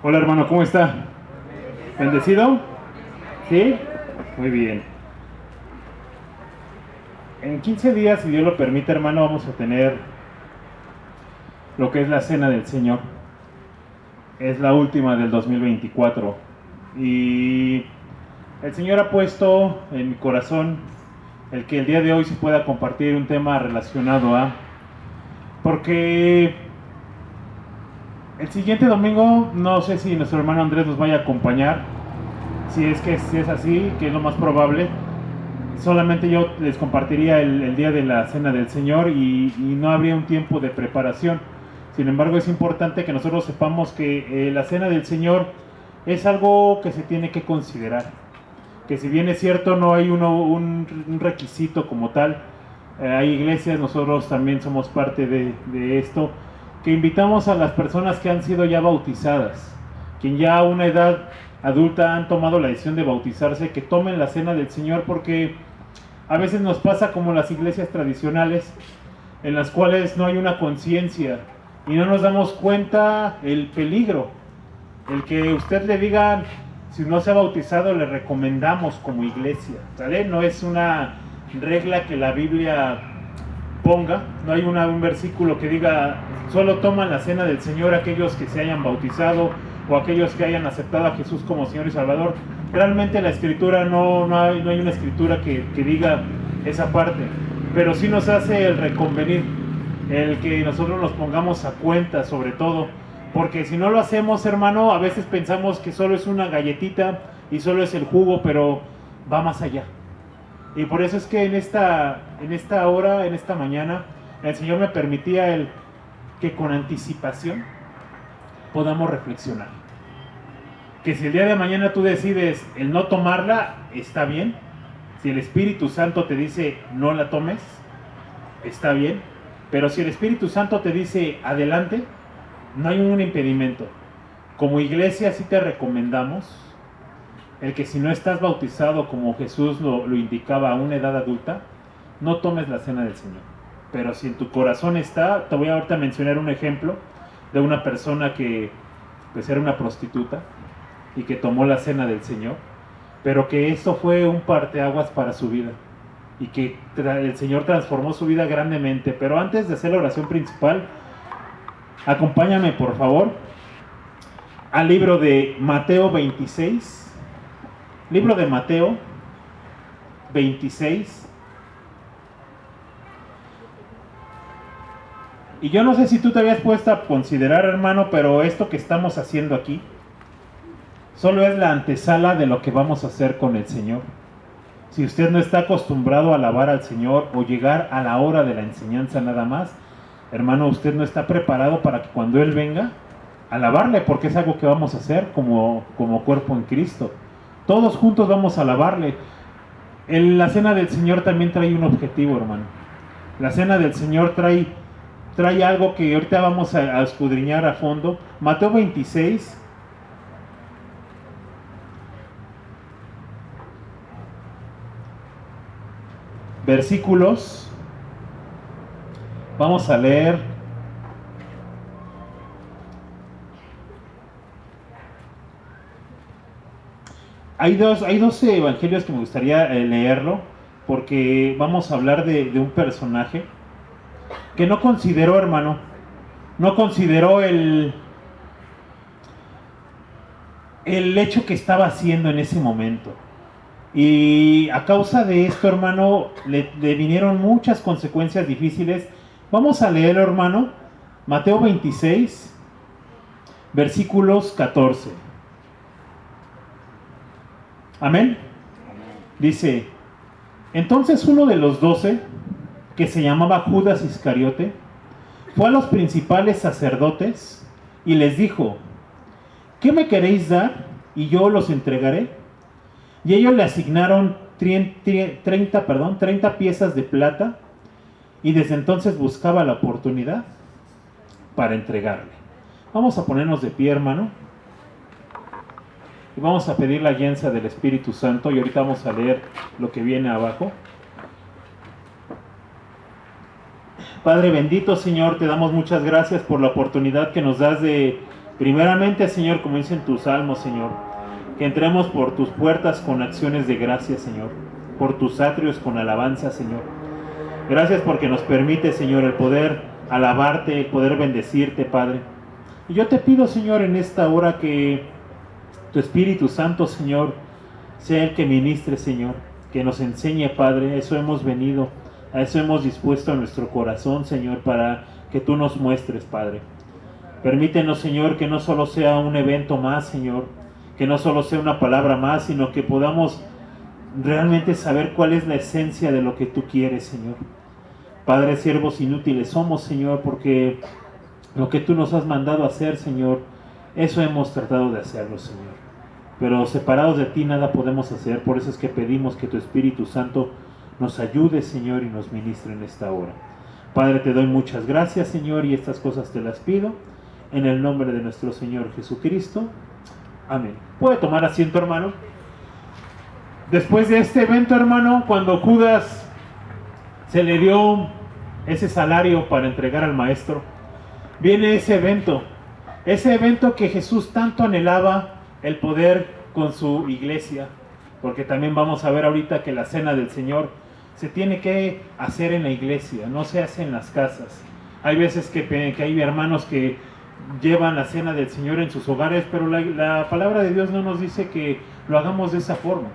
Hola hermano, ¿cómo está? ¿Bendecido? ¿Sí? Muy bien. En 15 días, si Dios lo permite, hermano, vamos a tener lo que es la Cena del Señor. Es la última del 2024. Y el Señor ha puesto en mi corazón el que el día de hoy se pueda compartir un tema relacionado a... Porque el siguiente domingo, no sé si nuestro hermano Andrés nos vaya a acompañar. Si es así, que es lo más probable, solamente yo les compartiría el día de la Cena del Señor y no habría un tiempo de preparación. Sin embargo, es importante que nosotros sepamos que la Cena del Señor es algo que se tiene que considerar. Que si bien es cierto, no hay un requisito como tal, hay iglesias, nosotros también somos parte de esto, que invitamos a las personas que han sido ya bautizadas, quien ya a una edad adulta han tomado la decisión de bautizarse, que tomen la Cena del Señor, porque a veces nos pasa como las iglesias tradicionales, en las cuales no hay una conciencia y no nos damos cuenta el peligro. El que usted le diga, si no se ha bautizado, le recomendamos como iglesia, ¿sale? No es una regla que la Biblia ponga, no hay un versículo que diga, solo toman la Cena del Señor aquellos que se hayan bautizado o aquellos que hayan aceptado a Jesús como Señor y Salvador. Realmente la escritura no hay una escritura que diga esa parte, pero sí nos hace el reconvenir, el que nosotros nos pongamos a cuenta sobre todo, porque si no lo hacemos, hermano, a veces pensamos que solo es una galletita y solo es el jugo, pero va más allá. Y por eso es que en esta hora, en esta mañana, el Señor me permitía que con anticipación podamos reflexionar. Que si el día de mañana tú decides el no tomarla, está bien. Si el Espíritu Santo te dice no la tomes, está bien. Pero si el Espíritu Santo te dice adelante, no hay un impedimento. Como iglesia sí te recomendamos el que si no estás bautizado como Jesús lo indicaba a una edad adulta, no tomes la Cena del Señor. Pero si en tu corazón está, te voy a ahorita mencionar un ejemplo de una persona que pues era una prostituta y que tomó la Cena del Señor, pero que esto fue un parteaguas para su vida y que el Señor transformó su vida grandemente. Pero antes de hacer la oración principal, acompáñame por favor al libro de Mateo 26. Libro de Mateo 26. Y yo no sé si tú te habías puesto a considerar, hermano, pero esto que estamos haciendo aquí solo es la antesala de lo que vamos a hacer con el Señor. Si usted no está acostumbrado a alabar al Señor o llegar a la hora de la enseñanza nada más, hermano, usted no está preparado para que cuando Él venga, alabarle, porque es algo que vamos a hacer como cuerpo en Cristo. Todos juntos vamos a alabarle. La Cena del Señor también trae un objetivo, hermano. La Cena del Señor trae algo que ahorita vamos a escudriñar a fondo. Mateo 26, versículos. Vamos a leer. Hay dos evangelios que me gustaría leerlo, porque vamos a hablar de un personaje que no consideró, hermano, no consideró el hecho que estaba haciendo en ese momento. Y a causa de esto, hermano, le vinieron muchas consecuencias difíciles. Vamos a leer, hermano, Mateo 26, versículos 14. Amén. Dice, entonces uno de los 12, que se llamaba Judas Iscariote, fue a los principales sacerdotes y les dijo, ¿qué me queréis dar? Y yo los entregaré. Y ellos le asignaron 30 piezas de plata, y desde entonces buscaba la oportunidad para entregarle. Vamos a ponernos de pie, hermano, y vamos a pedir la guianza del Espíritu Santo, y ahorita vamos a leer lo que viene abajo. Padre bendito, Señor, te damos muchas gracias por la oportunidad que nos das de Primeramente, Señor, como dice en tu salmo, Señor, que entremos por tus puertas con acciones de gracia, Señor, por tus atrios con alabanza, Señor. Gracias porque nos permite, Señor, el poder alabarte, el poder bendecirte, Padre. Y yo te pido, Señor, en esta hora que tu Espíritu Santo, Señor, sea el que ministre, Señor, que nos enseñe, Padre. Eso hemos venido, a eso hemos dispuesto a nuestro corazón, Señor, para que tú nos muestres, Padre. Permítenos, Señor, que no solo sea un evento más, Señor, que no solo sea una palabra más, sino que podamos realmente saber cuál es la esencia de lo que tú quieres, Señor. Padre, siervos inútiles somos, Señor, porque lo que tú nos has mandado a hacer, Señor, eso hemos tratado de hacerlo, Señor. Pero separados de ti nada podemos hacer, por eso es que pedimos que tu Espíritu Santo nos ayude, Señor, y nos ministre en esta hora. Padre, te doy muchas gracias, Señor, y estas cosas te las pido en el nombre de nuestro Señor Jesucristo. Amén. ¿Puede tomar asiento, hermano? Después de este evento, hermano, cuando Judas se le dio ese salario para entregar al maestro, viene ese evento que Jesús tanto anhelaba, el poder con su iglesia, porque también vamos a ver ahorita que la cena del Señor se tiene que hacer en la iglesia, no se hace en las casas. Hay veces que hay hermanos que llevan la cena del Señor en sus hogares, pero la palabra de Dios no nos dice que lo hagamos de esa forma.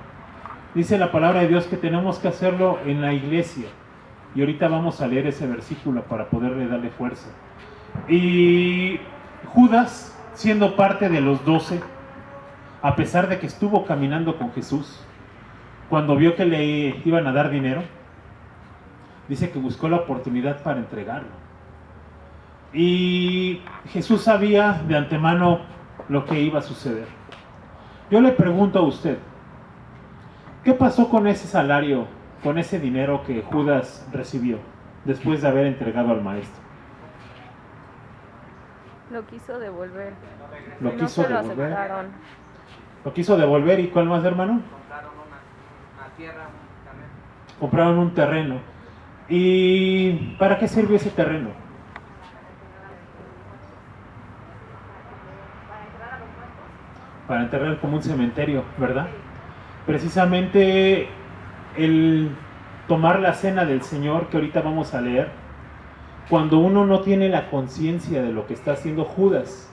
Dice la palabra de Dios que tenemos que hacerlo en la iglesia. Y ahorita vamos a leer ese versículo para poderle darle fuerza. Y Judas, siendo parte de los 12, a pesar de que estuvo caminando con Jesús, cuando vio que le iban a dar dinero, dice que buscó la oportunidad para entregarlo. Y Jesús sabía de antemano lo que iba a suceder. Yo le pregunto a usted, ¿qué pasó con ese salario, con ese dinero que Judas recibió después de haber entregado al maestro? Lo quiso devolver. Lo quiso devolver. Aceptaron. Lo quiso devolver. ¿Y cuál más, hermano? Compraron una tierra, un terreno. Compraron un terreno. ¿Y para qué sirvió ese terreno? Para enterrar como un cementerio, ¿verdad? Precisamente el tomar la cena del Señor, que ahorita vamos a leer, cuando uno no tiene la conciencia de lo que está haciendo Judas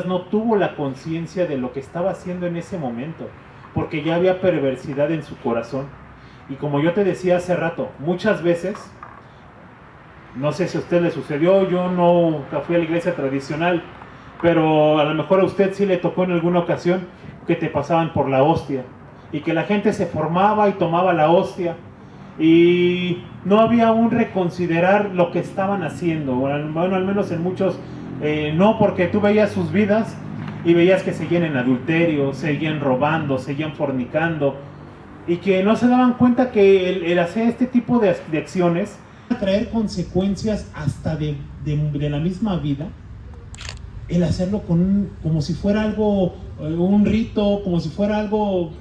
no tuvo la conciencia de lo que estaba haciendo en ese momento, porque ya había perversidad en su corazón. Y como yo te decía hace rato, muchas veces, no sé si a usted le sucedió, yo nunca fui a la iglesia tradicional, pero a lo mejor a usted sí le tocó en alguna ocasión que te pasaban por la hostia y que la gente se formaba y tomaba la hostia y no había un reconsiderar lo que estaban haciendo. Bueno, al menos en muchos no, porque tú veías sus vidas y veías que seguían en adulterio, seguían robando, seguían fornicando y que no se daban cuenta que el hacer este tipo de acciones va a traer consecuencias hasta de la misma vida. El hacerlo como si fuera algo, un rito, como si fuera algo,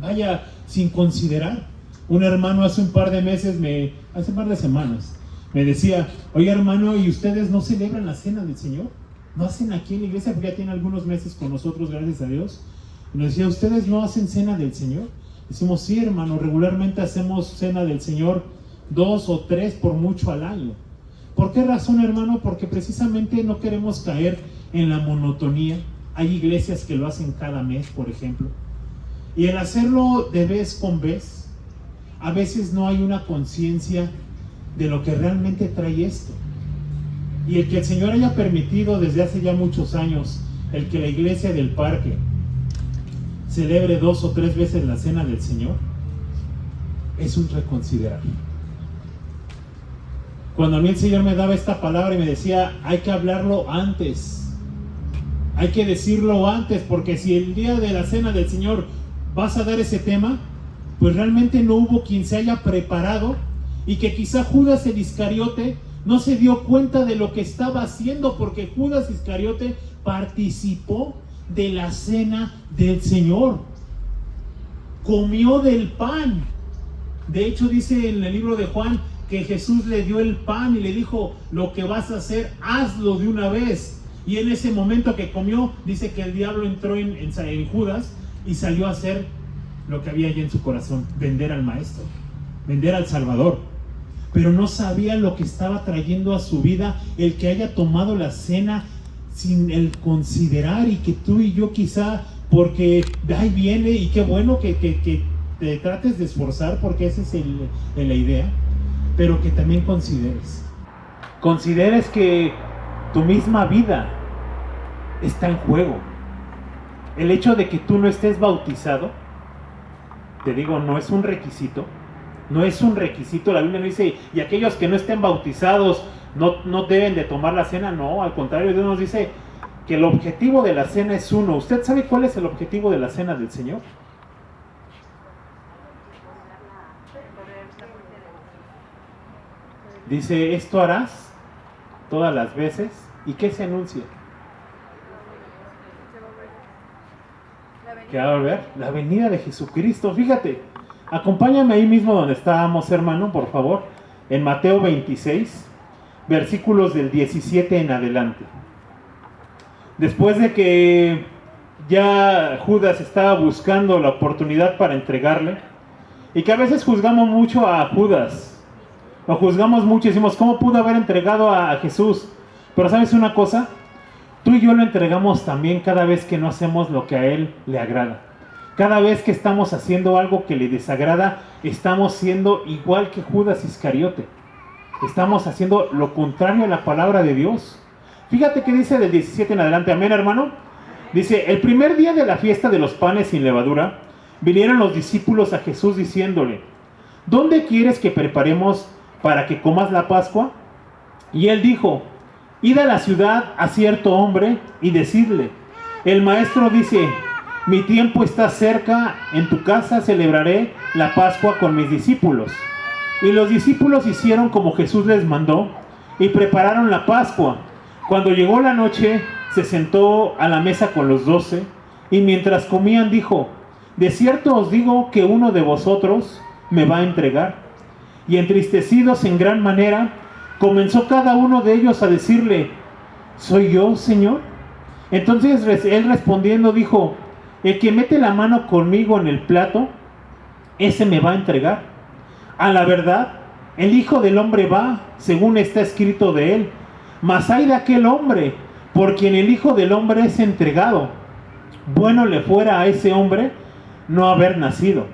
vaya, sin considerar. Un hermano hace un par de semanas, me decía, oye hermano, ¿y ustedes no celebran la cena del Señor? ¿No hacen aquí en la iglesia? Porque ya tiene algunos meses con nosotros, gracias a Dios. Y nos decía, ¿ustedes no hacen cena del Señor? Decimos, sí hermano, regularmente hacemos cena del Señor 2 o 3 por mucho al año. ¿Por qué razón, hermano? Porque precisamente no queremos caer en la monotonía. Hay iglesias que lo hacen cada mes, por ejemplo. Y el hacerlo de vez con vez, a veces no hay una conciencia de lo que realmente trae esto. Y el que el Señor haya permitido desde hace ya muchos años, el que la iglesia del parque celebre 2 o 3 veces la cena del Señor, es un reconsiderar. Cuando a mí el Señor me daba esta palabra y me decía, hay que hablarlo antes, hay que decirlo antes, porque si el día de la cena del Señor vas a dar ese tema, pues realmente no hubo quien se haya preparado, y que quizá Judas el Iscariote no se dio cuenta de lo que estaba haciendo, porque Judas Iscariote participó de la cena del Señor, comió del pan. De hecho dice en el libro de Juan que Jesús le dio el pan y le dijo, lo que vas a hacer, hazlo de una vez. Y en ese momento que comió, dice que el diablo entró en Judas y salió a hacer lo que había allí en su corazón: vender al Maestro, vender al Salvador. Pero no sabía lo que estaba trayendo a su vida el que haya tomado la cena sin el considerar, y que tú y yo quizá, porque ahí viene, y qué bueno que te trates de esforzar, porque esa es la idea, pero que también consideres que tu misma vida está en juego. El hecho de que tú no estés bautizado, te digo, no es un requisito. No es un requisito. La Biblia no dice, y aquellos que no estén bautizados no deben de tomar la cena. No, al contrario, Dios nos dice que el objetivo de la cena es uno. ¿Usted sabe cuál es el objetivo de la cena del Señor? Dice, esto harás todas las veces. ¿Y qué se anuncia? ¿Qué va a volver? La venida de Jesucristo. Fíjate, acompáñame ahí mismo donde estábamos, hermano, por favor, en Mateo 26, versículos del 17 en adelante. Después de que ya Judas estaba buscando la oportunidad para entregarle, y que a veces juzgamos mucho a Judas, lo juzgamos mucho y decimos, ¿cómo pudo haber entregado a Jesús? Pero ¿sabes una cosa? Tú y yo lo entregamos también cada vez que no hacemos lo que a Él le agrada. Cada vez que estamos haciendo algo que le desagrada, estamos siendo igual que Judas Iscariote. Estamos haciendo lo contrario a la palabra de Dios. Fíjate que dice del 17 en adelante, amén, hermano. Dice, el primer día de la fiesta de los panes sin levadura, vinieron los discípulos a Jesús diciéndole, ¿dónde quieres que preparemos para que comas la Pascua? Y él dijo, id a la ciudad a cierto hombre y decidle, el maestro dice, mi tiempo está cerca, en tu casa celebraré la Pascua con mis discípulos. Y los discípulos hicieron como Jesús les mandó y prepararon la Pascua. Cuando llegó la noche, se sentó a la mesa con los 12 y mientras comían dijo, de cierto os digo que uno de vosotros me va a entregar. Y entristecidos en gran manera, comenzó cada uno de ellos a decirle, ¿soy yo, Señor? Entonces él respondiendo dijo, el que mete la mano conmigo en el plato, ese me va a entregar. A la verdad, el Hijo del Hombre va, según está escrito de él, mas hay de aquel hombre por quien el Hijo del Hombre es entregado. Bueno le fuera a ese hombre no haber nacido.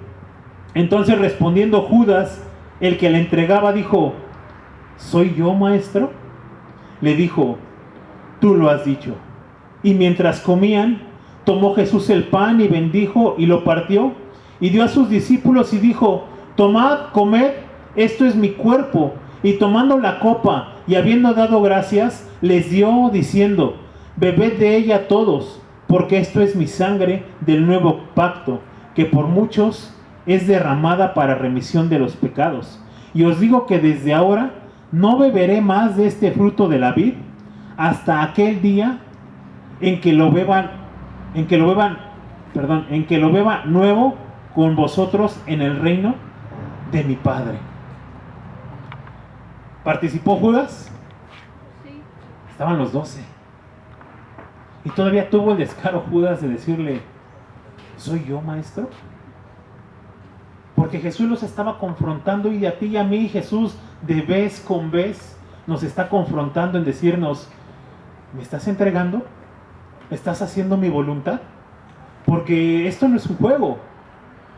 Entonces respondiendo Judas, el que le entregaba, dijo, ¿soy yo, maestro? Le dijo, tú lo has dicho. Y mientras comían, tomó Jesús el pan y bendijo y lo partió y dio a sus discípulos y dijo, tomad, comed, esto es mi cuerpo. Y tomando la copa y habiendo dado gracias, les dio diciendo, bebed de ella todos, porque esto es mi sangre del nuevo pacto, que por muchos es derramada para remisión de los pecados. Y os digo que desde ahora no beberé más de este fruto de la vid hasta aquel día en que lo beba nuevo con vosotros en el reino de mi Padre. ¿Participó Judas? Sí. Estaban los 12. Y todavía tuvo el descaro Judas de decirle, ¿soy yo, maestro? Porque Jesús los estaba confrontando, y a ti y a mí Jesús de vez con vez nos está confrontando en decirnos, ¿me estás entregando? ¿Estás haciendo mi voluntad? Porque esto no es un juego.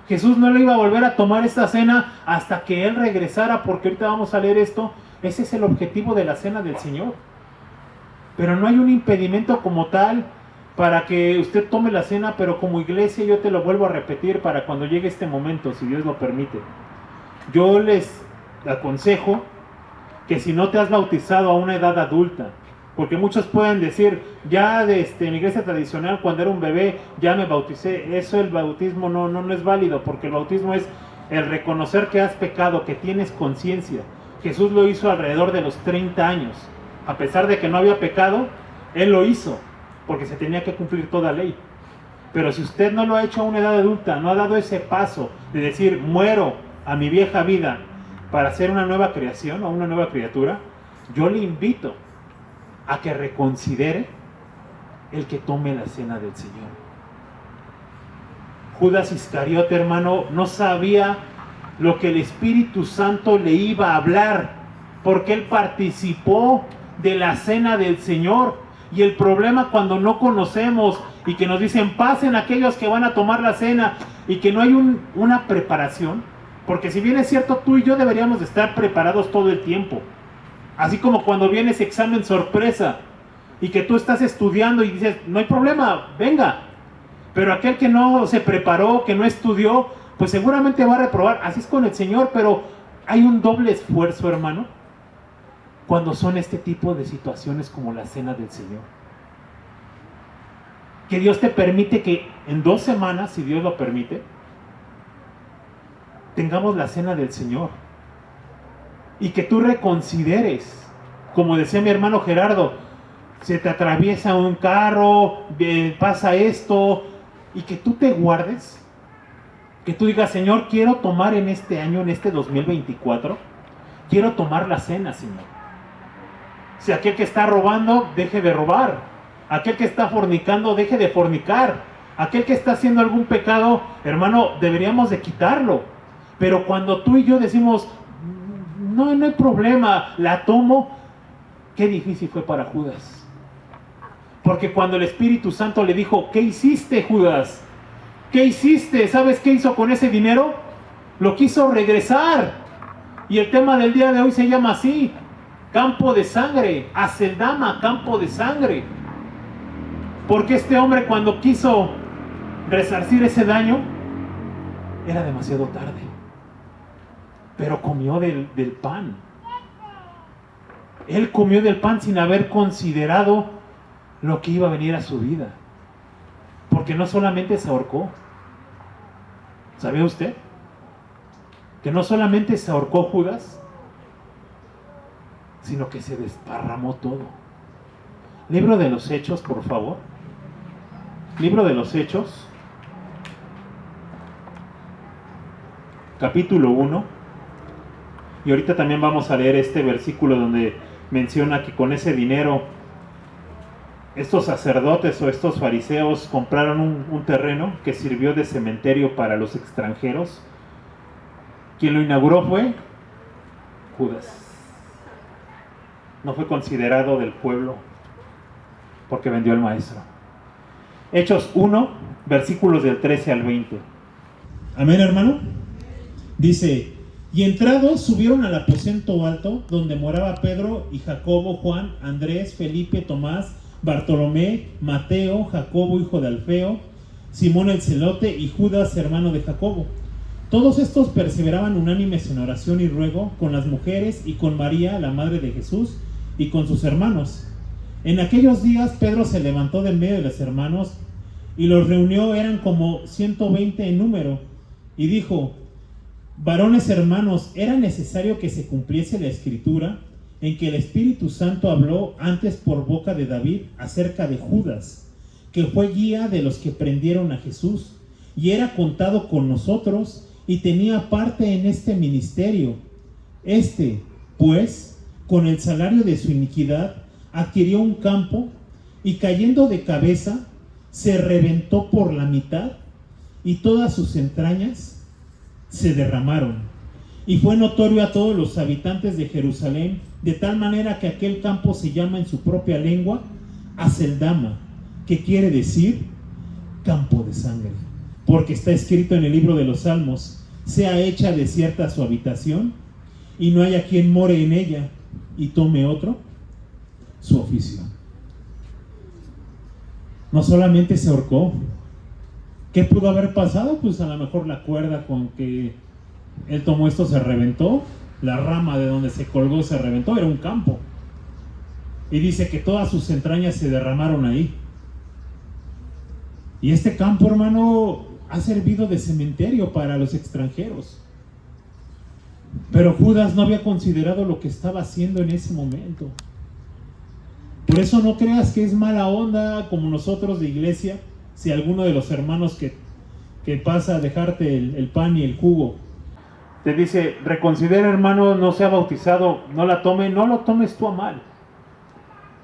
Jesús no le iba a volver a tomar esta cena hasta que Él regresara, porque ahorita vamos a leer esto. Ese es el objetivo de la cena del Señor. Pero no hay un impedimento como tal para que usted tome la cena, pero como iglesia yo te lo vuelvo a repetir para cuando llegue este momento, si Dios lo permite. Yo les aconsejo que si no te has bautizado a una edad adulta, porque muchos pueden decir, ya en la iglesia tradicional cuando era un bebé ya me bauticé, eso el bautismo no es válido, porque el bautismo es el reconocer que has pecado, que tienes conciencia. Jesús lo hizo alrededor de los 30 años, a pesar de que no había pecado, Él lo hizo, porque se tenía que cumplir toda ley. Pero si usted no lo ha hecho a una edad adulta, no ha dado ese paso de decir, muero a mi vieja vida para ser una nueva creación o una nueva criatura, yo le invito a que reconsidere el que tome la cena del Señor. Judas Iscariote, hermano, no sabía lo que el Espíritu Santo le iba a hablar, porque él participó de la cena del Señor. Y el problema cuando no conocemos y que nos dicen pasen aquellos que van a tomar la cena y que no hay una preparación, porque si bien es cierto, tú y yo deberíamos de estar preparados todo el tiempo, así como cuando viene ese examen sorpresa y que tú estás estudiando y dices no hay problema, venga, pero aquel que no se preparó, que no estudió, pues seguramente va a reprobar. Así es con el Señor, pero hay un doble esfuerzo, hermano, cuando son este tipo de situaciones como la cena del Señor. Que Dios te permite que en 2 semanas, si Dios lo permite, tengamos la cena del Señor. Y que tú reconsideres, como decía mi hermano Gerardo, se te atraviesa un carro, pasa esto, y que tú te guardes, que tú digas, Señor, quiero tomar en este año, en este 2024, quiero tomar la cena, Señor. Si aquel que está robando, deje de robar. Aquel que está fornicando, deje de fornicar. Aquel que está haciendo algún pecado, hermano, deberíamos de quitarlo. Pero cuando tú y yo decimos, no hay problema, la tomo, qué difícil fue para Judas. Porque cuando el Espíritu Santo le dijo, ¿qué hiciste, Judas? ¿Qué hiciste? ¿Sabes qué hizo con ese dinero? Lo quiso regresar. Y el tema del día de hoy se llama así: campo de sangre, Aceldama, campo de sangre. Porque este hombre, cuando quiso resarcir ese daño, era demasiado tarde. Pero comió del pan. Él comió del pan sin haber considerado lo que iba a venir a su vida. Porque no solamente se ahorcó. ¿Sabía usted? Que no solamente se ahorcó Judas, sino que se desparramó todo. Libro de los Hechos, por favor. Libro de los Hechos, capítulo 1. Y ahorita también vamos a leer este versículo donde menciona que con ese dinero estos sacerdotes o estos fariseos compraron un terreno que sirvió de cementerio para los extranjeros. Quien lo inauguró fue Judas. No fue considerado del pueblo porque vendió al maestro. Hechos 1, versículos del 13 al 20. Amén, hermano. Dice: y entrados subieron al aposento alto donde moraba Pedro y Jacobo, Juan, Andrés, Felipe, Tomás, Bartolomé, Mateo, Jacobo hijo de Alfeo, Simón el celote y Judas hermano de Jacobo. Todos estos perseveraban unánimes en oración y ruego con las mujeres y con María, la madre de Jesús, y con sus hermanos. En aquellos días Pedro se levantó de en medio de los hermanos y los reunió, eran como 120 en número, y dijo: varones hermanos, era necesario que se cumpliese la escritura en que el Espíritu Santo habló antes por boca de David acerca de Judas, que fue guía de los que prendieron a Jesús, y era contado con nosotros y tenía parte en este ministerio. Este, pues, con el salario de su iniquidad, adquirió un campo y cayendo de cabeza, se reventó por la mitad y todas sus entrañas se derramaron. Y fue notorio a todos los habitantes de Jerusalén, de tal manera que aquel campo se llama en su propia lengua Aceldama, que quiere decir campo de sangre. Porque está escrito en el libro de los Salmos: sea hecha desierta su habitación, y no haya quien more en ella, y tome otro su oficio. No solamente se ahorcó. ¿Qué pudo haber pasado? Pues a lo mejor la cuerda con que él tomó esto se reventó, la rama de donde se colgó se reventó, era un campo. Y dice que todas sus entrañas se derramaron ahí. Y este campo, hermano, ha servido de cementerio para los extranjeros. Pero Judas no había considerado lo que estaba haciendo en ese momento. Por eso no creas que es mala onda como nosotros de iglesia, si alguno de los hermanos que pasa a dejarte el pan y el jugo te dice: reconsidera, hermano, no sea bautizado, no la tome, no lo tomes tú a mal.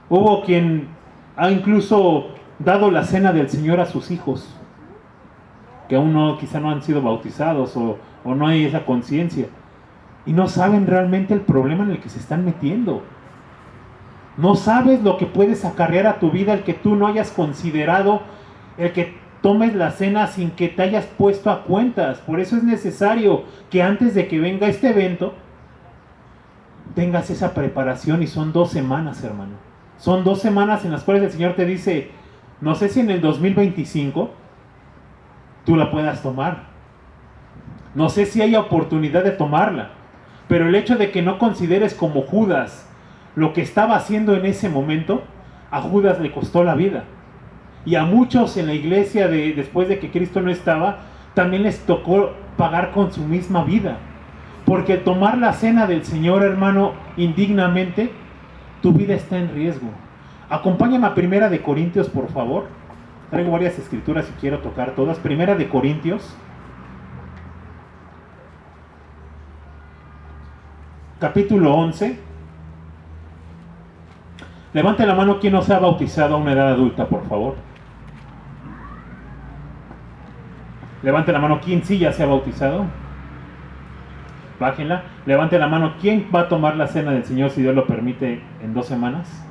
Hubo quien ha incluso dado la cena del Señor a sus hijos, que aún no, quizá no han sido bautizados o no hay esa conciencia, y no saben realmente el problema en el que se están metiendo. No sabes lo que puedes acarrear a tu vida el que tú no hayas considerado, el que tomes la cena sin que te hayas puesto a cuentas. Por eso es necesario que antes de que venga este evento tengas esa preparación, y son 2 semanas, hermano. Son 2 semanas en las cuales el Señor te dice, no sé si en el 2025 tú la puedas tomar, no sé si haya oportunidad de tomarla, pero el hecho de que no consideres como Judas lo que estaba haciendo en ese momento, a Judas le costó la vida. Y a muchos en la iglesia después de que Cristo no estaba, también les tocó pagar con su misma vida. Porque tomar la cena del Señor, hermano, indignamente, tu vida está en riesgo. Acompáñame a 1 Corintios, por favor. Traigo varias escrituras y quiero tocar todas. 1 Corintios, capítulo 11. Levante la mano quien no se ha bautizado a una edad adulta, por favor. Levante la mano quien sí ya se ha bautizado. Bájenla. Levante la mano quién va a tomar la cena del Señor, si Dios lo permite, en 2 semanas.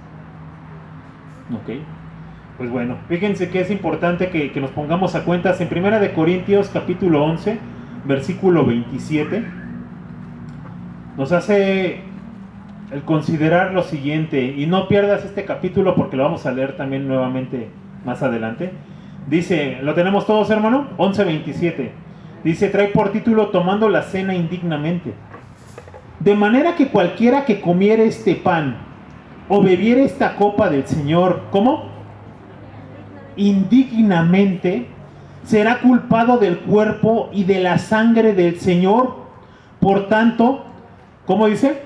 Ok. Pues bueno, fíjense que es importante que nos pongamos a cuentas. En 1 Corintios capítulo 11, versículo 27, nos hace el considerar lo siguiente, y no pierdas este capítulo porque lo vamos a leer también nuevamente más adelante. Dice, ¿lo tenemos todos, hermano? 11:27. Dice, trae por título tomando la cena indignamente. De manera que cualquiera que comiere este pan o bebiere esta copa del Señor, ¿cómo? Indignamente, será culpado del cuerpo y de la sangre del Señor. Por tanto, ¿cómo dice?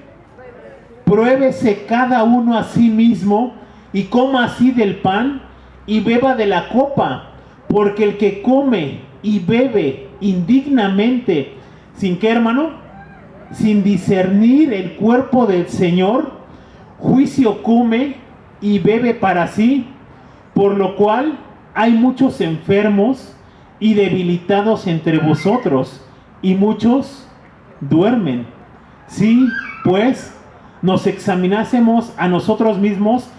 Pruébese cada uno a sí mismo y coma así del pan y beba de la copa, porque el que come y bebe indignamente, ¿sin qué, hermano? Sin discernir el cuerpo del Señor, juicio come y bebe para sí, por lo cual hay muchos enfermos y debilitados entre vosotros, y muchos duermen. Si pues nos examinásemos a nosotros mismos,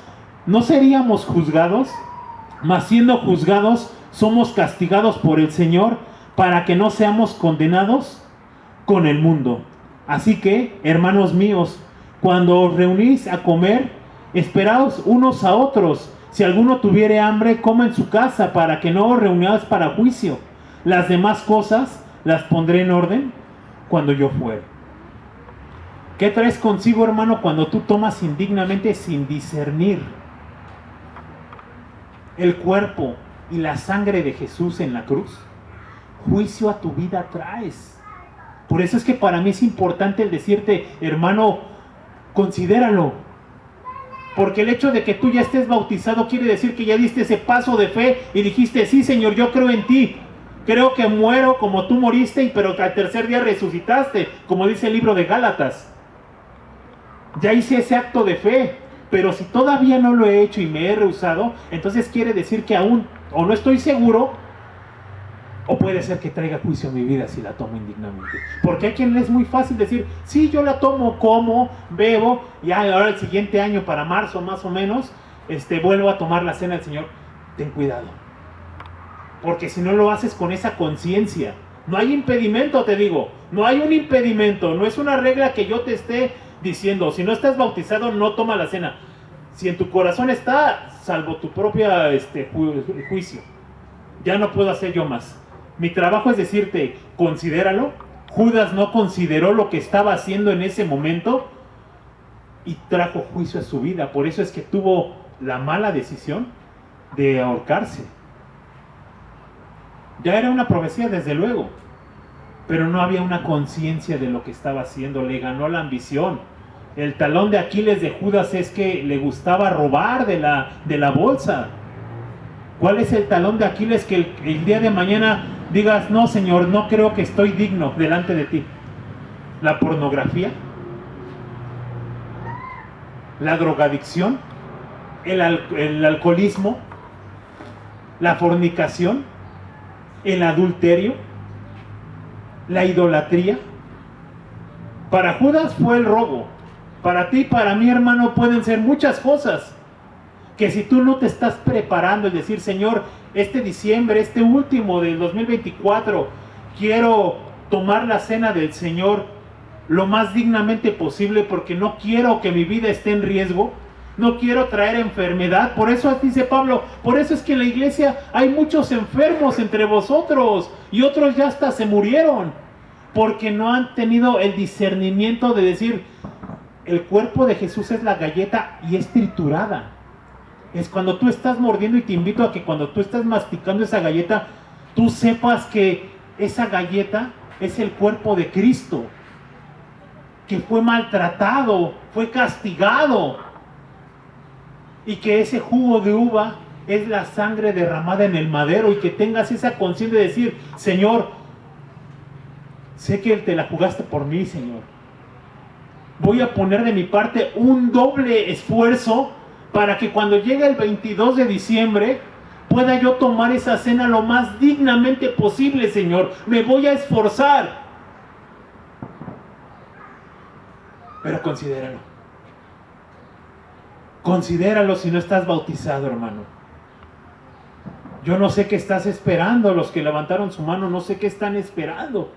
no seríamos juzgados, mas siendo juzgados somos castigados por el Señor, para que no seamos condenados con el mundo. Así que, hermanos míos, cuando os reunís a comer, esperaos unos a otros. Si alguno tuviere hambre, coma en su casa, para que no os reunáis para juicio. Las demás cosas las pondré en orden cuando yo fuere. ¿Qué traes consigo, hermano, cuando tú tomas indignamente sin discernir el cuerpo y la sangre de Jesús en la cruz? Juicio a tu vida traes. Por eso es que para mí es importante el decirte, hermano, considéralo. Porque el hecho de que tú ya estés bautizado quiere decir que ya diste ese paso de fe y dijiste, sí, Señor, yo creo en ti. Creo que muero como tú moriste, pero que al tercer día resucitaste, como dice el libro de Gálatas. Ya hice ese acto de fe, pero si todavía no lo he hecho y me he rehusado, entonces quiere decir que aún o no estoy seguro, o puede ser que traiga juicio a mi vida si la tomo indignamente. Porque hay quien es muy fácil decir, sí, yo la tomo, como, bebo, y ahora el siguiente año, para marzo más o menos, vuelvo a tomar la cena del Señor. Ten cuidado, porque si no lo haces con esa conciencia, no hay impedimento, te digo, no hay un impedimento, no es una regla que yo te esté diciendo, si no estás bautizado, no toma la cena. Si en tu corazón está, salvo tu propia juicio, ya no puedo hacer yo más. Mi trabajo es decirte, considéralo. Judas no consideró lo que estaba haciendo en ese momento y trajo juicio a su vida. Por eso es que tuvo la mala decisión de ahorcarse. Ya era una profecía, desde luego, pero no había una conciencia de lo que estaba haciendo. Le ganó la ambición. El talón de Aquiles de Judas es que le gustaba robar de la bolsa. ¿Cuál es el talón de Aquiles? Que el día de mañana digas, no, Señor, no creo que estoy digno delante de ti. La pornografía, la drogadicción, el alcoholismo, la fornicación, el adulterio, la idolatría. Para Judas fue el robo. Para ti, para mí, hermano, pueden ser muchas cosas que si tú no te estás preparando, es decir, Señor, este diciembre, este último del 2024, quiero tomar la cena del Señor lo más dignamente posible, porque no quiero que mi vida esté en riesgo, no quiero traer enfermedad. Por eso dice Pablo, por eso es que en la iglesia hay muchos enfermos entre vosotros y otros ya hasta se murieron, porque no han tenido el discernimiento de decir, el cuerpo de Jesús es la galleta y es triturada. Es cuando tú estás mordiendo, y te invito a que cuando tú estás masticando esa galleta, tú sepas que esa galleta es el cuerpo de Cristo, que fue maltratado, fue castigado, y que ese jugo de uva es la sangre derramada en el madero, y que tengas esa conciencia de decir, Señor, sé que te la jugaste por mí, Señor. Voy a poner de mi parte un doble esfuerzo para que cuando llegue el 22 de diciembre pueda yo tomar esa cena lo más dignamente posible, Señor. Me voy a esforzar. Pero considéralo. Considéralo si no estás bautizado, hermano. Yo no sé qué estás esperando. Los que levantaron su mano, no sé qué están esperando.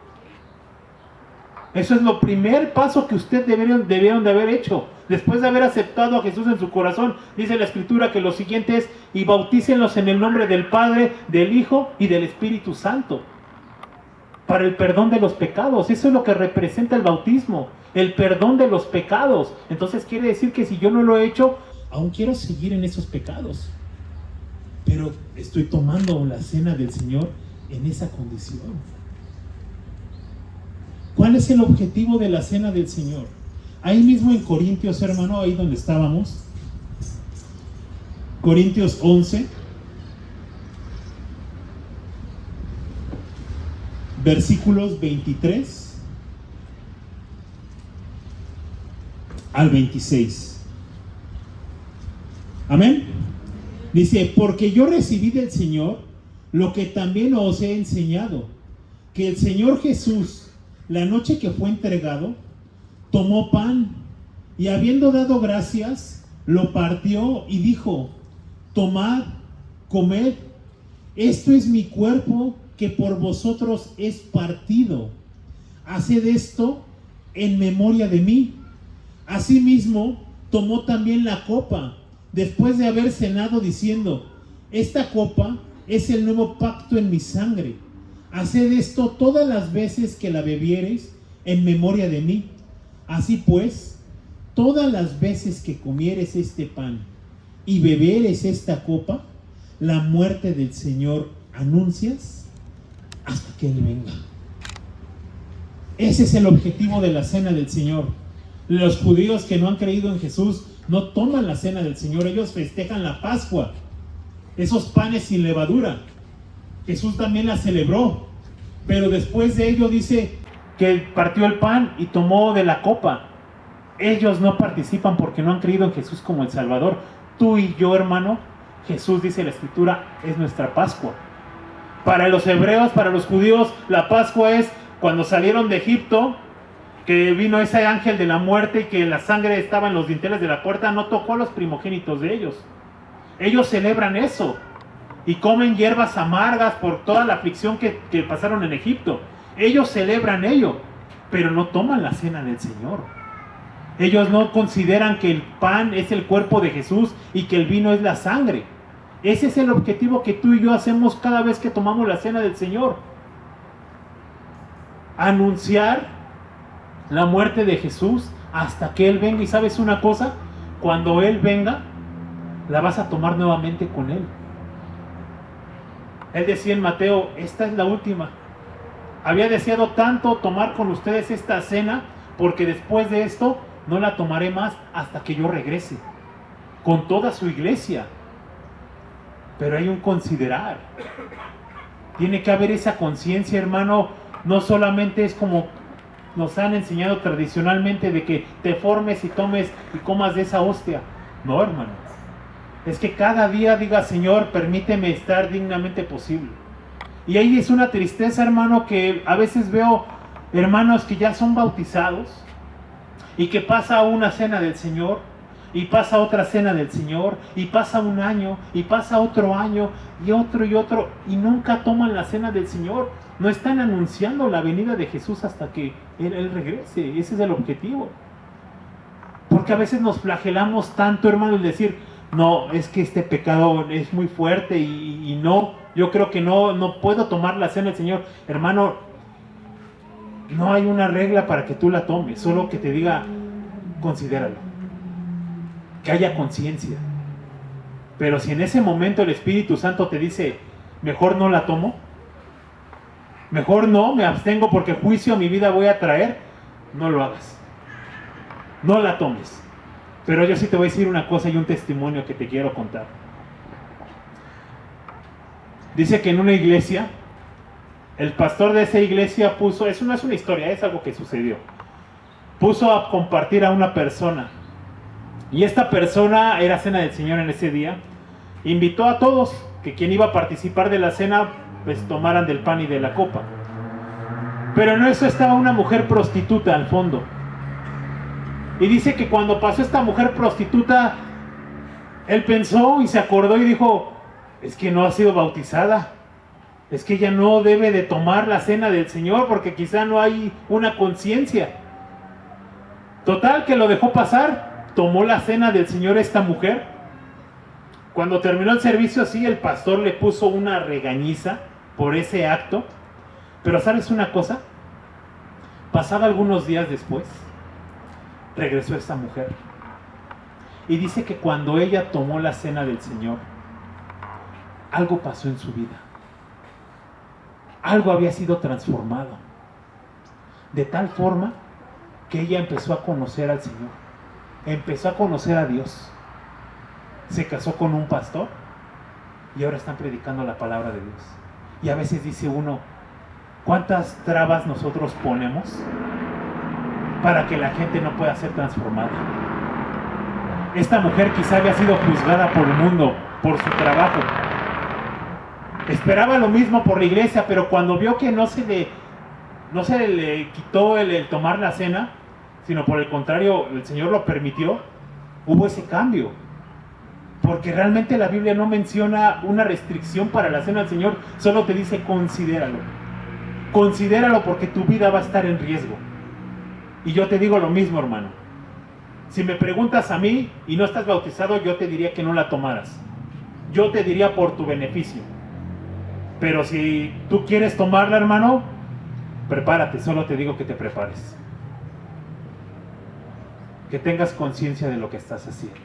Eso es lo primer paso que usted debieron de haber hecho. Después de haber aceptado a Jesús en su corazón, dice la Escritura que lo siguiente es, y bautícenlos en el nombre del Padre, del Hijo y del Espíritu Santo, para el perdón de los pecados. Eso es lo que representa el bautismo, el perdón de los pecados. Entonces quiere decir que si yo no lo he hecho, aún quiero seguir en esos pecados, pero estoy tomando la cena del Señor en esa condición. ¿Cuál es el objetivo de la cena del Señor? Ahí mismo en Corintios, hermano, ahí donde estábamos, Corintios 11, versículos 23 al 26. Amén. Dice, porque yo recibí del Señor lo que también os he enseñado, que el Señor Jesús, la noche que fue entregado, tomó pan y habiendo dado gracias, lo partió y dijo, tomad, comed, esto es mi cuerpo que por vosotros es partido. Haced esto en memoria de mí. Asimismo, tomó también la copa, después de haber cenado, diciendo, esta copa es el nuevo pacto en mi sangre. Haced esto todas las veces que la bebiereis en memoria de mí. Así pues, todas las veces que comieres este pan y beberes esta copa, la muerte del Señor anuncias hasta que Él venga. Ese es el objetivo de la cena del Señor. Los judíos que no han creído en Jesús no toman la cena del Señor, ellos festejan la Pascua, esos panes sin levadura. Jesús también la celebró, pero después de ello dice que partió el pan y tomó de la copa. Ellos no participan porque no han creído en Jesús como el Salvador. Tú y yo, hermano, Jesús, dice la Escritura, es nuestra Pascua. Para los hebreos, para los judíos, la Pascua es cuando salieron de Egipto, que vino ese ángel de la muerte y que la sangre estaba en los dinteles de la puerta, no tocó a los primogénitos de ellos. Ellos celebran eso y comen hierbas amargas por toda la aflicción que pasaron en Egipto. Ellos celebran ello, pero no toman la cena del Señor. Ellos no consideran que el pan es el cuerpo de Jesús y que el vino es la sangre. Ese es el objetivo que tú y yo hacemos cada vez que tomamos la cena del Señor. Anunciar la muerte de Jesús hasta que Él venga. Y ¿sabes una cosa? Cuando Él venga, la vas a tomar nuevamente con Él. Él decía en Mateo, esta es la última. Había deseado tanto tomar con ustedes esta cena, porque después de esto no la tomaré más hasta que yo regrese con toda su iglesia. Pero hay un considerar. Tiene que haber esa conciencia, hermano. No solamente es como nos han enseñado tradicionalmente de que te formes y tomes y comas de esa hostia. No, hermano. es que cada día diga, Señor, permíteme estar dignamente posible. Y ahí es una tristeza, hermano, que a veces veo hermanos que ya son bautizados y que pasa una cena del Señor y pasa otra cena del Señor y pasa un año y pasa otro año y otro y nunca toman la cena del Señor. No están anunciando la venida de Jesús hasta que Él regrese. Ese es el objetivo. Porque a veces nos flagelamos tanto, hermano, el decir, no, es que este pecado es muy fuerte y no, yo creo que no puedo tomar la cena del Señor. Hermano, no hay una regla para que tú la tomes, solo que te diga, considéralo, que haya conciencia. Pero si en ese momento el Espíritu Santo te dice, mejor no la tomo, mejor no, me abstengo porque juicio a mi vida voy a traer, no lo hagas, no la tomes. Pero yo sí te voy a decir una cosa y un testimonio que te quiero contar. Dice que en una iglesia, el pastor de esa iglesia puso, eso no es una historia, es algo que sucedió, puso a compartir a una persona, y esta persona era cena del Señor en ese día, invitó a todos, que quien iba a participar de la cena, pues tomaran del pan y de la copa. Pero en eso estaba una mujer prostituta al fondo. Y dice que cuando pasó esta mujer prostituta, él pensó y se acordó y dijo, es que no ha sido bautizada, es que ella no debe de tomar la cena del Señor porque quizá no hay una conciencia. Total que lo dejó pasar, tomó la cena del Señor esta mujer. Cuando terminó el servicio, sí, el pastor le puso una regañiza por ese acto. Pero ¿sabes una cosa? Pasado algunos días después, regresó esta mujer. Y dice que cuando ella tomó la cena del Señor, algo pasó en su vida. Algo había sido transformado. De tal forma que ella empezó a conocer al Señor. Empezó a conocer a Dios. Se casó con un pastor y ahora están predicando la palabra de Dios. Y a veces dice uno, ¿cuántas trabas nosotros ponemos para que la gente no pueda ser transformada? Esta mujer quizá había sido juzgada por el mundo, por su trabajo. Esperaba lo mismo por la iglesia, pero cuando vio que no se le quitó el tomar la cena, sino por el contrario, el Señor lo permitió, hubo ese cambio. Porque realmente la Biblia no menciona una restricción para la cena del Señor, solo te dice considéralo. Considéralo porque tu vida va a estar en riesgo. Y yo te digo lo mismo, hermano. Si me preguntas a mí y no estás bautizado, yo te diría que no la tomaras. Yo te diría por tu beneficio. Pero si tú quieres tomarla, hermano, prepárate, solo te digo que te prepares. Que tengas conciencia de lo que estás haciendo.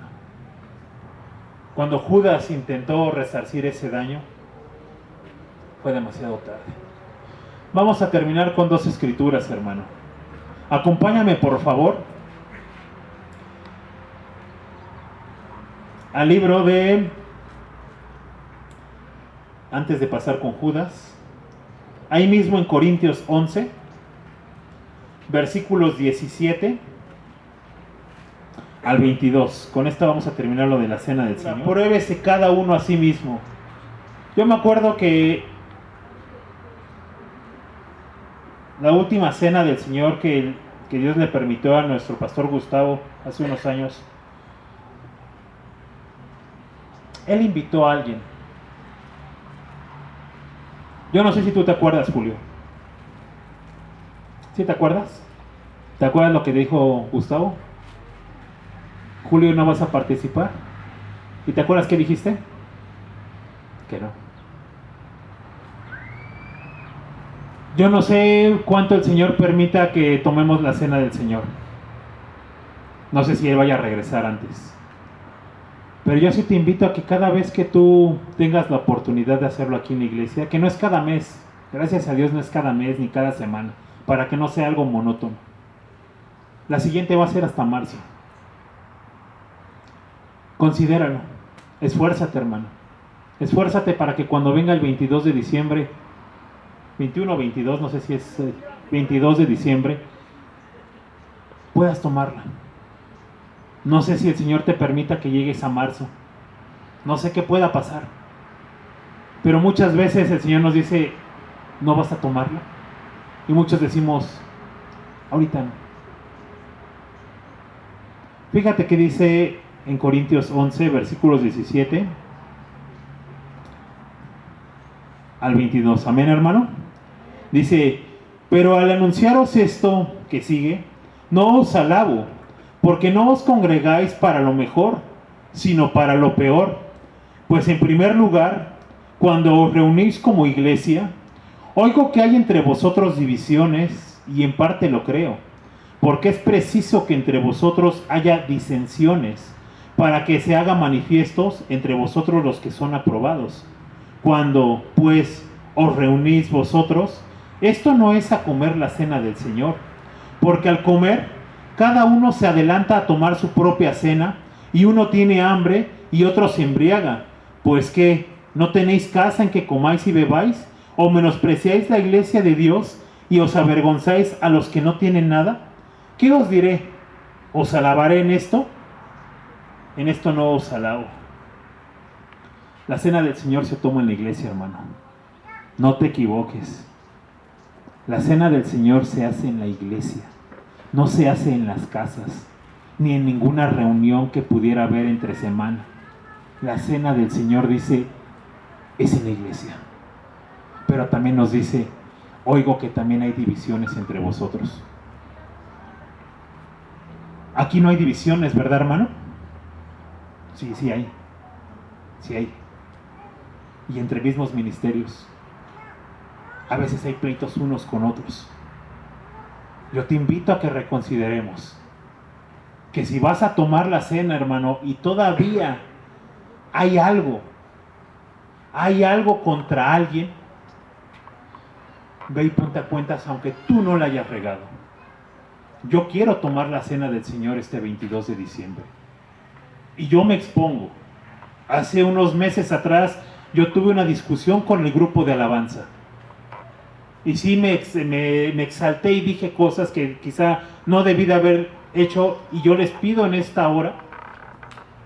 Cuando Judas intentó resarcir ese daño, fue demasiado tarde. Vamos a terminar con dos escrituras, hermano. Acompáñame, por favor, al libro de, antes de pasar con Judas, ahí mismo en Corintios 11, versículos 17 al 22. Con esta vamos a terminar lo de la cena del Señor. Pruébese cada uno a sí mismo. Yo me acuerdo que la última cena del Señor que Dios le permitió a nuestro pastor Gustavo hace unos años, él invitó a alguien. Yo no sé si tú te acuerdas, Julio. ¿Sí te acuerdas? ¿Te acuerdas lo que dijo Gustavo? Julio, ¿no vas a participar? ¿Y te acuerdas qué dijiste? Que no. Yo no sé cuánto el Señor permita que tomemos la cena del Señor. No sé si Él vaya a regresar antes. Pero yo sí te invito a que cada vez que tú tengas la oportunidad de hacerlo aquí en la iglesia, que no es cada mes, gracias a Dios no es cada mes ni cada semana, para que no sea algo monótono. La siguiente va a ser hasta marzo. Considéralo, esfuérzate, hermano. Esfuérzate para que cuando venga el 22 de diciembre, 21 o 22, no sé si es 22 de diciembre, puedas tomarla. No sé si el Señor te permita que llegues a marzo. no sé qué pueda pasar. Pero muchas veces el Señor nos dice, no vas a tomarla. Y muchos decimos, ahorita no. Fíjate que dice en Corintios 11, versículos 17 al 22. Amén, hermano. Dice, pero al anunciaros esto que sigue, no os alabo, porque no os congregáis para lo mejor, sino para lo peor. Pues en primer lugar, cuando os reunís como iglesia, oigo que hay entre vosotros divisiones, y en parte lo creo, porque es preciso que entre vosotros haya disensiones, para que se hagan manifiestos entre vosotros los que son aprobados. Cuando, pues, os reunís vosotros, esto no es a comer la cena del Señor, porque al comer, cada uno se adelanta a tomar su propia cena, y uno tiene hambre y otro se embriaga. Pues que, ¿no tenéis casa en que comáis y bebáis? ¿O menospreciáis la iglesia de Dios y os avergonzáis a los que no tienen nada? ¿Qué os diré? ¿Os alabaré en esto? En esto no os alabo. La cena del Señor se toma en la iglesia, hermano. No te equivoques. La cena del Señor se hace en la iglesia. No se hace en las casas, ni en ninguna reunión que pudiera haber entre semana. La cena del Señor, dice, es en la iglesia. Pero también nos dice, oigo que también hay divisiones entre vosotros. Aquí no hay divisiones, ¿verdad, hermano? Sí, sí hay. Sí hay. Y entre mismos ministerios. A veces hay pleitos unos con otros. Yo te invito a que reconsideremos que si vas a tomar la cena, hermano, y todavía hay algo contra alguien, ve y ponte a cuentas aunque tú no la hayas regado. Yo quiero tomar la cena del Señor este 22 de diciembre. Y yo me expongo. Hace unos meses atrás yo tuve una discusión con el grupo de alabanza. Y sí me exalté y dije cosas que quizá no debí de haber hecho. Y yo les pido en esta hora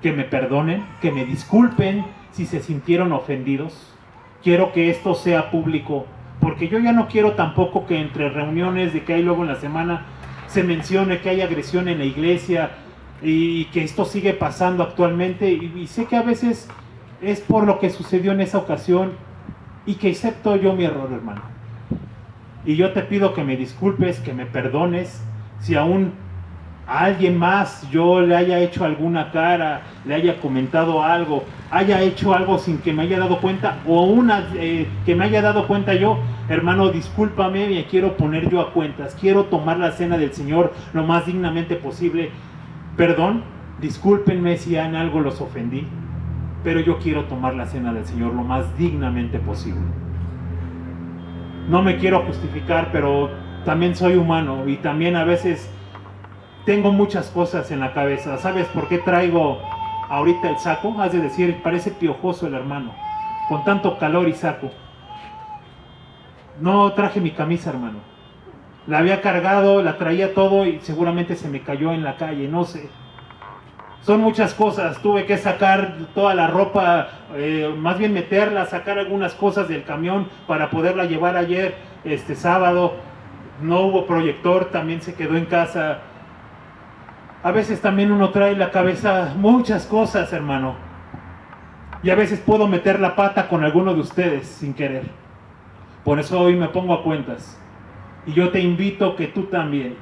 que me perdonen, que me disculpen si se sintieron ofendidos. Quiero que esto sea público, porque yo ya no quiero tampoco que entre reuniones de que hay luego en la semana se mencione que hay agresión en la iglesia y que esto sigue pasando actualmente. Y sé que a veces es por lo que sucedió en esa ocasión y que acepto yo mi error, hermano. Y yo te pido que me disculpes, que me perdones, si aún a alguien más yo le haya hecho alguna cara, le haya comentado algo, haya hecho algo sin que me haya dado cuenta, o que me haya dado cuenta yo. Hermano, discúlpame, me quiero poner yo a cuentas, quiero tomar la cena del Señor lo más dignamente posible. Perdón, discúlpenme si en algo los ofendí, pero yo quiero tomar la cena del Señor lo más dignamente posible. No me quiero justificar, pero también soy humano y también a veces tengo muchas cosas en la cabeza. ¿Sabes por qué traigo ahorita el saco? Has de decir, parece piojoso el hermano, con tanto calor y saco. No traje mi camisa, hermano. La había cargado, la traía todo y seguramente se me cayó en la calle, no sé. Son muchas cosas, tuve que sacar toda la ropa, más bien meterla, sacar algunas cosas del camión para poderla llevar ayer, sábado. No hubo proyector, también se quedó en casa. A veces también uno trae en la cabeza muchas cosas, hermano. Y a veces puedo meter la pata con alguno de ustedes sin querer. Por eso hoy me pongo a cuentas. Y yo te invito que tú también,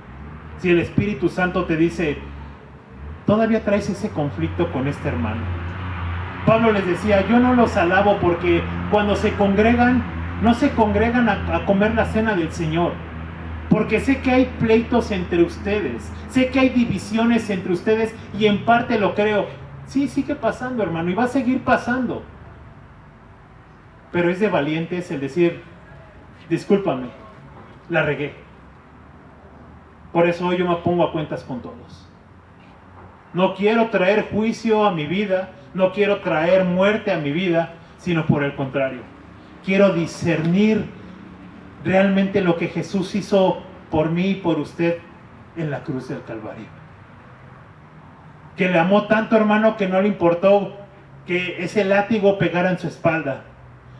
si el Espíritu Santo te dice, todavía traes ese conflicto con este hermano. Pablo les decía, yo no los alabo porque cuando se congregan, no se congregan a comer la cena del Señor. Porque sé que hay pleitos entre ustedes, sé que hay divisiones entre ustedes y en parte lo creo. Sí, sigue pasando, hermano, y va a seguir pasando. Pero es de valientes el decir, discúlpame, la regué. Por eso hoy yo me pongo a cuentas con todos. No quiero traer juicio a mi vida, no quiero traer muerte a mi vida, sino por el contrario. Quiero discernir realmente lo que Jesús hizo por mí y por usted en la cruz del Calvario. Que le amó tanto, hermano, que no le importó que ese látigo pegara en su espalda.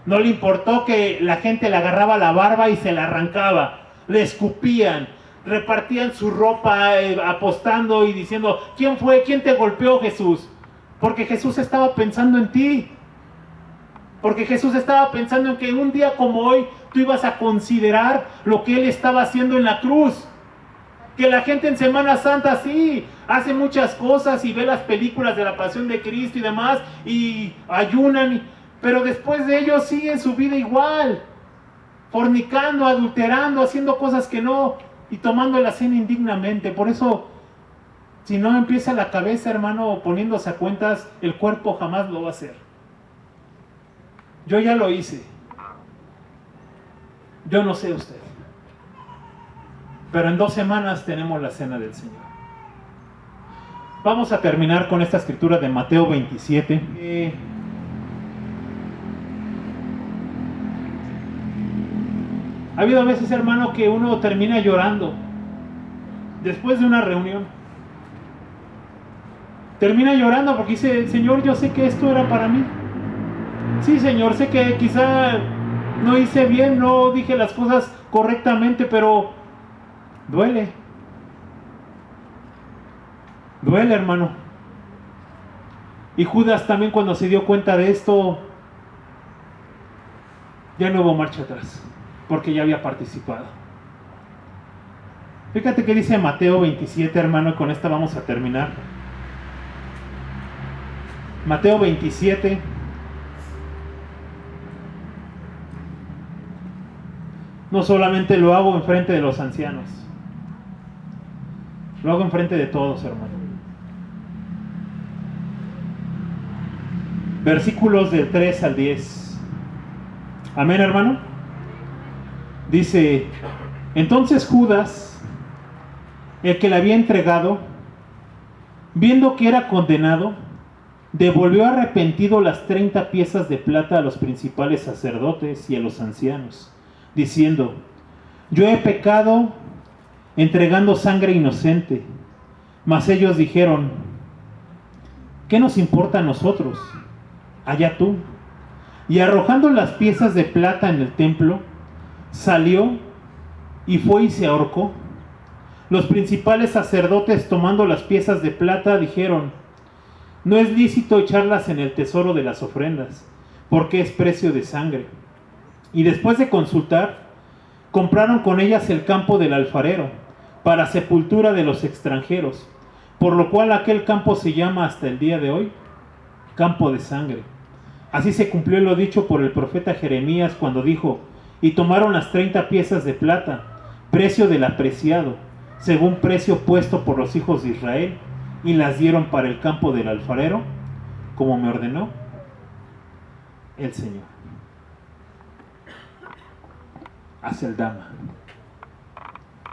No le importó que la gente le agarraba la barba y se la arrancaba. Le escupían, repartían su ropa apostando y diciendo: ¿quién fue? ¿Quién te golpeó, Jesús? Porque Jesús estaba pensando en ti. Porque Jesús estaba pensando en que un día como hoy tú ibas a considerar lo que Él estaba haciendo en la cruz. Que la gente en Semana Santa sí hace muchas cosas y ve las películas de la Pasión de Cristo y demás y ayunan, pero después de ello siguen su vida igual, fornicando, adulterando, haciendo cosas que no, y tomando la cena indignamente. Por eso, si no empieza la cabeza, hermano, poniéndose a cuentas, el cuerpo jamás lo va a hacer. Yo ya lo hice. Yo no sé usted. Pero en 2 semanas tenemos la cena del Señor. Vamos a terminar con esta escritura de Mateo 27. Ha habido veces, hermano, que uno termina llorando después de una reunión. Termina llorando porque dice: Señor, yo sé que esto era para mí. Sí, Señor, sé que quizá no hice bien, no dije las cosas correctamente, pero duele. Duele, hermano. Y Judas también, cuando se dio cuenta de esto, ya no hubo marcha atrás, porque ya había participado. Fíjate que dice Mateo 27, hermano, y con esta vamos a terminar. Mateo 27. No solamente lo hago enfrente de los ancianos, lo hago enfrente de todos, hermano. Versículos del 3 al 10. Amén, hermano. Dice: entonces Judas, el que le había entregado, viendo que era condenado, devolvió arrepentido las 30 piezas de plata a los principales sacerdotes y a los ancianos, diciendo: yo he pecado entregando sangre inocente. Mas ellos dijeron: ¿qué nos importa a nosotros? Allá tú. Y arrojando las piezas de plata en el templo, salió y fue y se ahorcó. Los principales sacerdotes, tomando las piezas de plata, dijeron: no es lícito echarlas en el tesoro de las ofrendas, porque es precio de sangre. Y después de consultar, compraron con ellas el campo del alfarero, para sepultura de los extranjeros, por lo cual aquel campo se llama hasta el día de hoy campo de sangre. Así se cumplió lo dicho por el profeta Jeremías cuando dijo: y tomaron las 30 piezas de plata, precio del apreciado, según precio puesto por los hijos de Israel, y las dieron para el campo del alfarero, como me ordenó el Señor. Aceldama.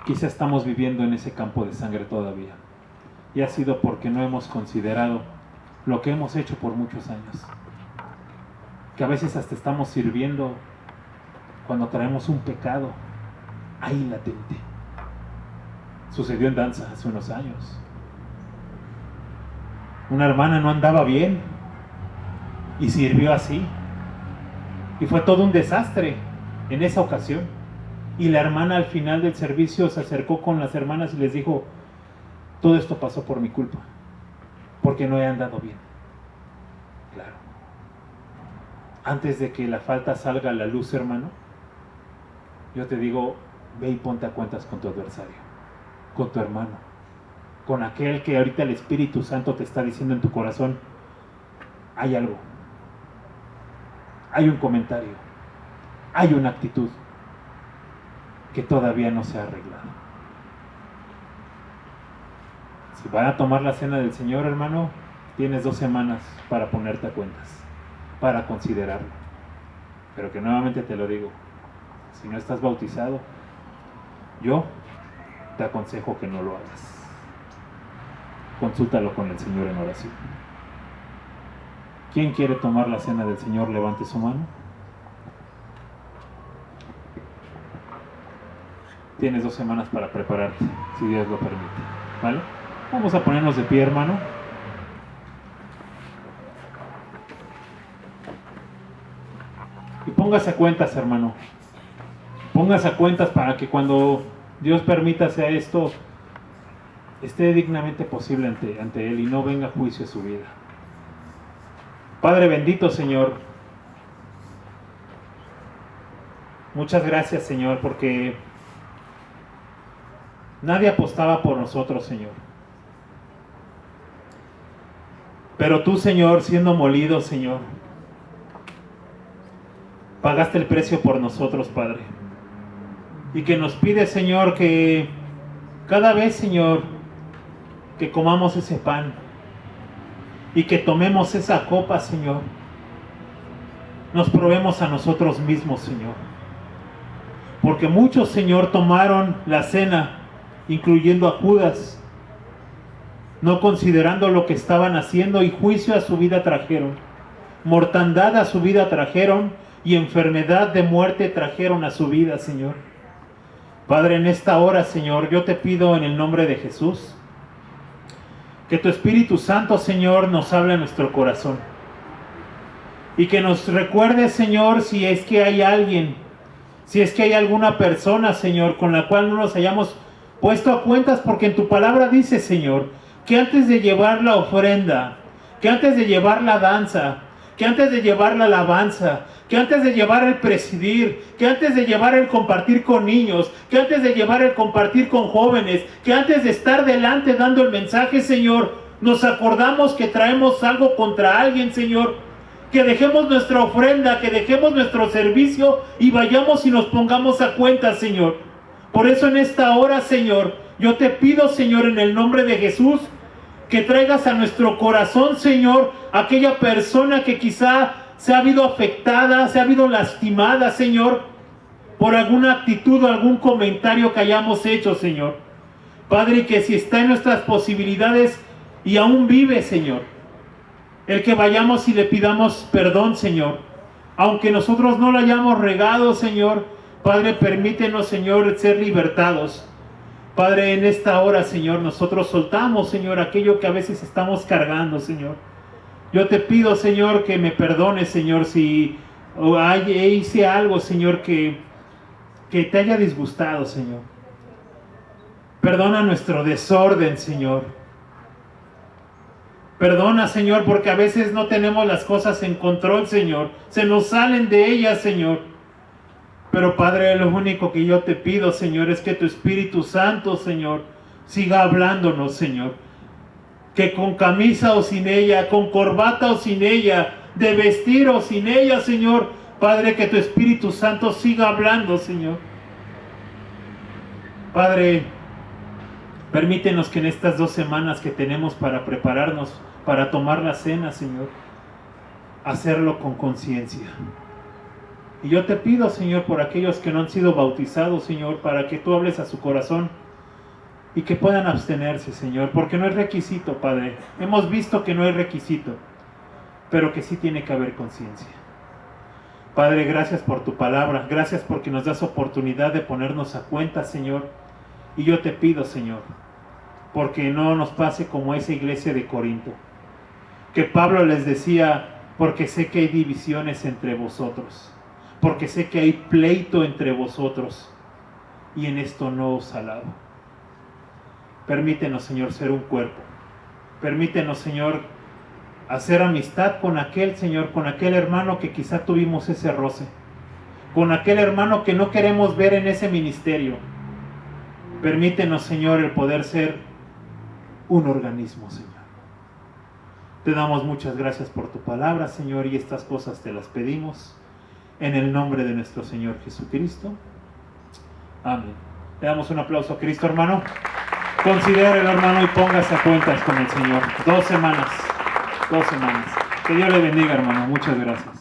Quizá estamos viviendo en ese campo de sangre todavía, y ha sido porque no hemos considerado lo que hemos hecho por muchos años, que a veces hasta estamos sirviendo cuando traemos un pecado ahí latente. Sucedió en danza hace unos años. Una hermana no andaba bien y sirvió así, y fue todo un desastre en esa ocasión. Y la hermana al final del servicio se acercó con las hermanas y les dijo: todo esto pasó por mi culpa, porque no he andado bien. Claro. Antes de que la falta salga a la luz, hermano, yo te digo: ve y ponte a cuentas con tu adversario, con tu hermano, con aquel que ahorita el Espíritu Santo te está diciendo en tu corazón: hay algo, hay un comentario, hay una actitud que todavía no se ha arreglado. Si van a tomar la cena del Señor, hermano, tienes 2 semanas para ponerte a cuentas, para considerarlo. Pero que nuevamente te lo digo, si no estás bautizado, yo te aconsejo que no lo hagas. Consúltalo con el Señor en oración. ¿Quién quiere tomar la cena del Señor? Levante su mano. Tienes 2 semanas para prepararte, si Dios lo permite. ¿Vale? Vamos a ponernos de pie, hermano. Y póngase a cuentas, hermano. Póngase a cuentas para que cuando Dios permita sea esto, esté dignamente posible ante Él y no venga juicio a su vida. Padre bendito, Señor, muchas gracias, Señor, porque nadie apostaba por nosotros, Señor. Pero tú, Señor, siendo molido, Señor, pagaste el precio por nosotros, Padre. Y que nos pide, Señor, que cada vez, Señor, que comamos ese pan y que tomemos esa copa, Señor, nos probemos a nosotros mismos, Señor. Porque muchos, Señor, tomaron la cena, incluyendo a Judas, no considerando lo que estaban haciendo, y juicio a su vida trajeron, mortandad a su vida trajeron, y enfermedad de muerte trajeron a su vida, Señor. Padre, en esta hora, Señor, yo te pido en el nombre de Jesús, que tu Espíritu Santo, Señor, nos hable a nuestro corazón. Y que nos recuerde, Señor, si es que hay alguien, si es que hay alguna persona, Señor, con la cual no nos hayamos puesto a cuentas, porque en tu palabra dice, Señor, que antes de llevar la ofrenda, que antes de llevar la danza, que antes de llevar la alabanza, que antes de llevar el presidir, que antes de llevar el compartir con niños, que antes de llevar el compartir con jóvenes, que antes de estar delante dando el mensaje, Señor, nos acordamos que traemos algo contra alguien, Señor, que dejemos nuestra ofrenda, que dejemos nuestro servicio y vayamos y nos pongamos a cuenta, Señor. Por eso en esta hora, Señor, yo te pido, Señor, en el nombre de Jesús, que traigas a nuestro corazón, Señor, aquella persona que quizá se ha habido afectada, se ha habido lastimada, Señor, por alguna actitud o algún comentario que hayamos hecho, Señor. Padre, que si está en nuestras posibilidades y aún vive, Señor, el que vayamos y le pidamos perdón, Señor, aunque nosotros no lo hayamos regado, Señor. Padre, permítenos, Señor, ser libertados. Padre, en esta hora, Señor, nosotros soltamos, Señor, aquello que a veces estamos cargando, Señor. Yo te pido, Señor, que me perdones, Señor, si hice algo, Señor, que te haya disgustado, Señor. Perdona nuestro desorden, Señor. Perdona, Señor, porque a veces no tenemos las cosas en control, Señor. Se nos salen de ellas, Señor. Pero, Padre, lo único que yo te pido, Señor, es que tu Espíritu Santo, Señor, siga hablándonos, Señor. Que con camisa o sin ella, con corbata o sin ella, de vestir o sin ella, Señor, Padre, que tu Espíritu Santo siga hablando, Señor. Padre, permítenos que en estas 2 semanas que tenemos para prepararnos, para tomar la cena, Señor, hacerlo con conciencia. Y yo te pido, Señor, por aquellos que no han sido bautizados, Señor, para que tú hables a su corazón y que puedan abstenerse, Señor, porque no es requisito, Padre. Hemos visto que no es requisito, pero que sí tiene que haber conciencia. Padre, gracias por tu palabra, gracias porque nos das oportunidad de ponernos a cuenta, Señor. Y yo te pido, Señor, porque no nos pase como esa iglesia de Corinto, que Pablo les decía, porque sé que hay divisiones entre vosotros, porque sé que hay pleito entre vosotros, y en esto no os alabo. Permítenos, Señor, ser un cuerpo. Permítenos, Señor, hacer amistad con aquel, Señor, con aquel hermano que quizá tuvimos ese roce, con aquel hermano que no queremos ver en ese ministerio. Permítenos, Señor, el poder ser un organismo, Señor. Te damos muchas gracias por tu palabra, Señor, y estas cosas te las pedimos en el nombre de nuestro Señor Jesucristo. Amén. Le damos un aplauso a Cristo, hermano. Considere el hermano y póngase a cuentas con el Señor. 2 semanas. 2 semanas. Que Dios le bendiga, hermano. Muchas gracias.